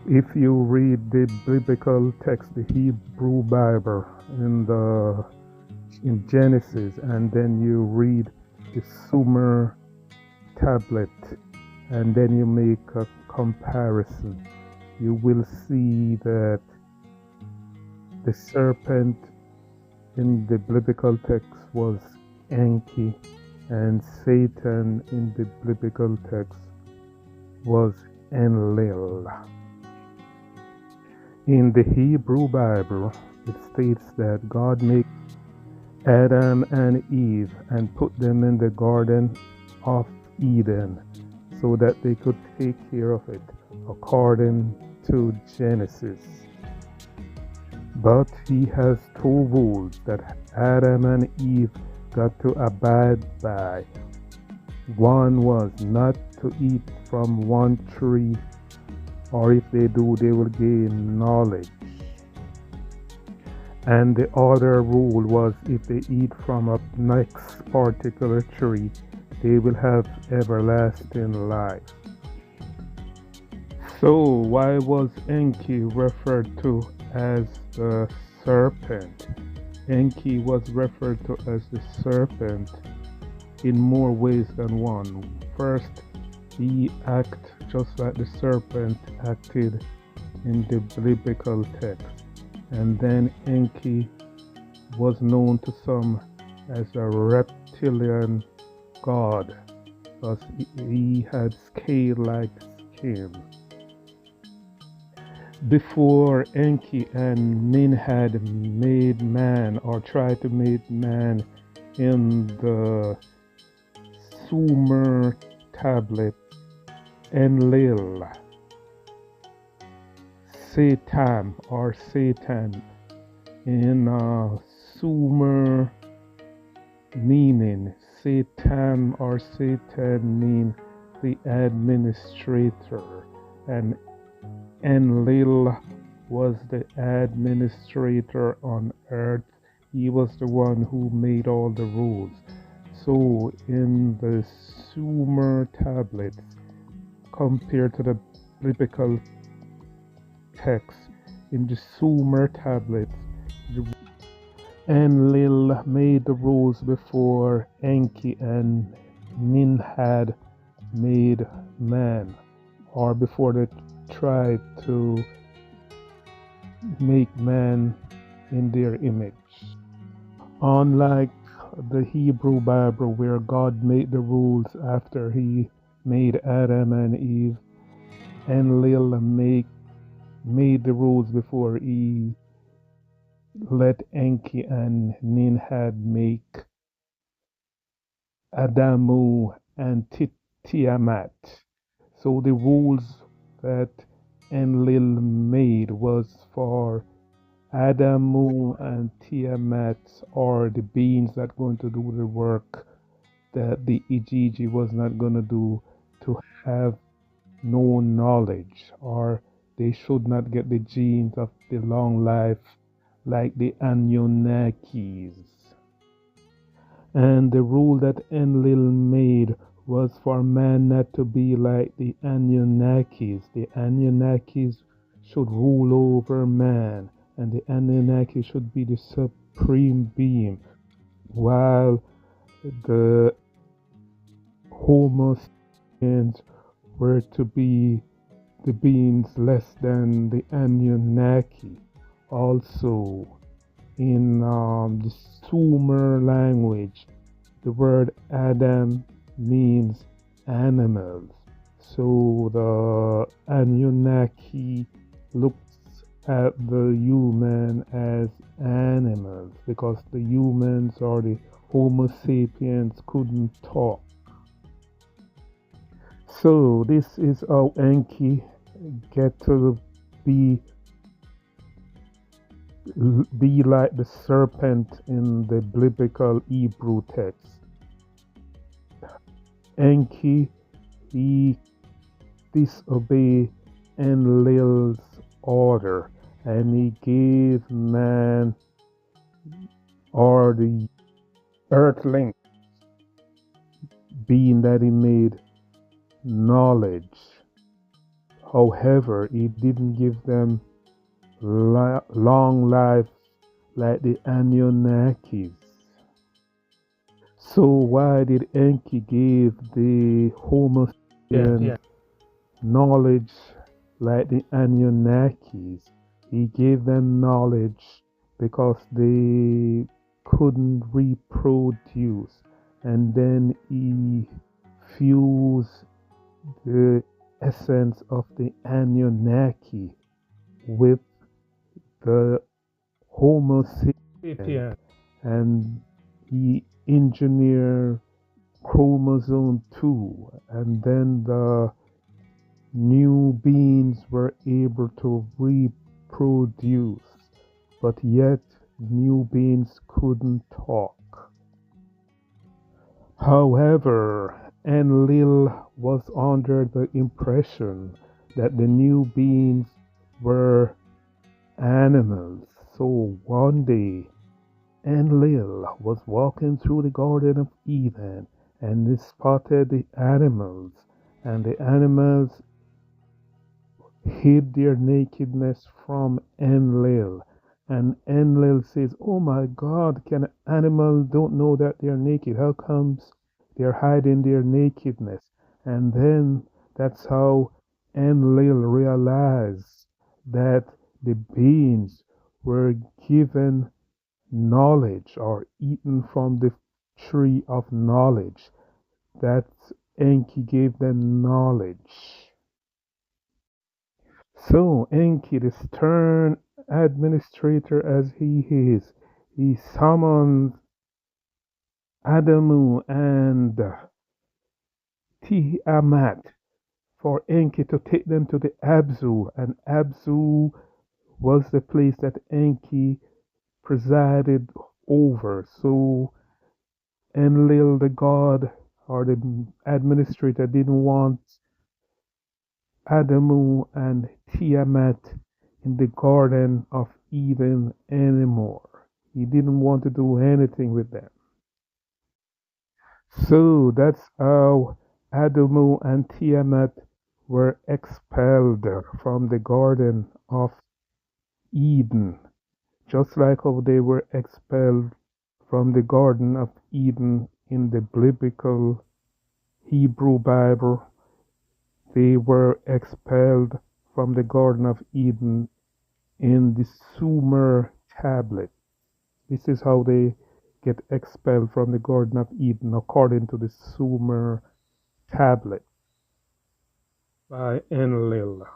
If you read the biblical text, the Hebrew Bible in Genesis, and then you read the Sumer tablet, and then you make a comparison, you will see that the serpent in the biblical text was Enki, and Satan in the biblical text was Enlil. In the Hebrew Bible, it states that God made Adam and Eve and put them in the Garden of Eden so that they could take care of it according to Genesis. But he has two rules that Adam and Eve got to abide by. One was not to eat from one tree, or if they do, they will gain knowledge. And the other rule was if they eat from a next particular tree, they will have everlasting life. So why was Enki referred to as the serpent? Enki was referred to as the serpent in more ways than one. First, he acted just like the serpent acted in the biblical text. And then Enki was known to some as a reptilian god because he had scale-like skin. Before Enki and Nin had made man or tried to make man in the Sumer tablet, Enlil, Satan or Satan in Sumer meaning, Satan or Satan mean the administrator, and Enlil was the administrator on earth. He was the one who made all the rules. So in the Sumer tablets, compared to the biblical text, in the Sumer tablets, Enlil made the rules before Enki and Nin had made man, or before they tried to make man in their image. Unlike the Hebrew Bible, where God made the rules after he made Adam and Eve, Enlil made the rules before he let Enki and Ninhad make Adamu and Tiamat. So the rules that Enlil made was for Adamu and Tiamat, or the beings that going to do the work that the Ijiji was not going to do, to have no knowledge, or they should not get the genes of the long life like the Anunnakis. And the rule that Enlil made was for man not to be like the Anunnakis. The Anunnakis should rule over man, and the Anunnaki should be the supreme being, while the Homo sapiens were to be the beings less than the Anunnaki. Also, in the Sumer language, the word Adam means animals. So the Anunnaki looks at the human as animals because the humans or the Homo sapiens couldn't talk. So this is how Enki get to be like the serpent in the biblical Hebrew text. Enki, he disobeyed Enlil's order, and he gave man or the earthling being that he made knowledge However, it didn't give them long life like the Anunnakis. So why did Enki give the Homo sapiens knowledge like the Anunnakis? He gave them knowledge because they couldn't reproduce, and then he fused the essence of the Anunnaki with the Homo sapiens, and he engineered chromosome 2, and then the new beings were able to reproduce, but yet new beings couldn't talk. However, Enlil was under the impression that the new beings were animals. So one day, Enlil was walking through the Garden of Eden and he spotted the animals, and the animals hid their nakedness from Enlil. And Enlil says, "Oh my God, can an animal don't know that they're naked? How comes they're hiding their nakedness?" And then that's how Enlil realized that the beings were given knowledge or eaten from the tree of knowledge. That Enki gave them knowledge. So Enki, the stern administrator as he is, he summons Adamu and Tiamat for Enki to take them to the Abzu, and Abzu was the place that Enki presided over. So Enlil, the god or the administrator, didn't want Adamu and Tiamat in the Garden of Eden anymore. He didn't want to do anything with them. So that's how Adamu and Tiamat were expelled from the Garden of Eden, just like how they were expelled from the Garden of Eden in the biblical Hebrew Bible. They were expelled from the Garden of Eden in the Sumer tablet. This is how they get expelled from the Garden of Eden according to the Sumer tablet by Enlil.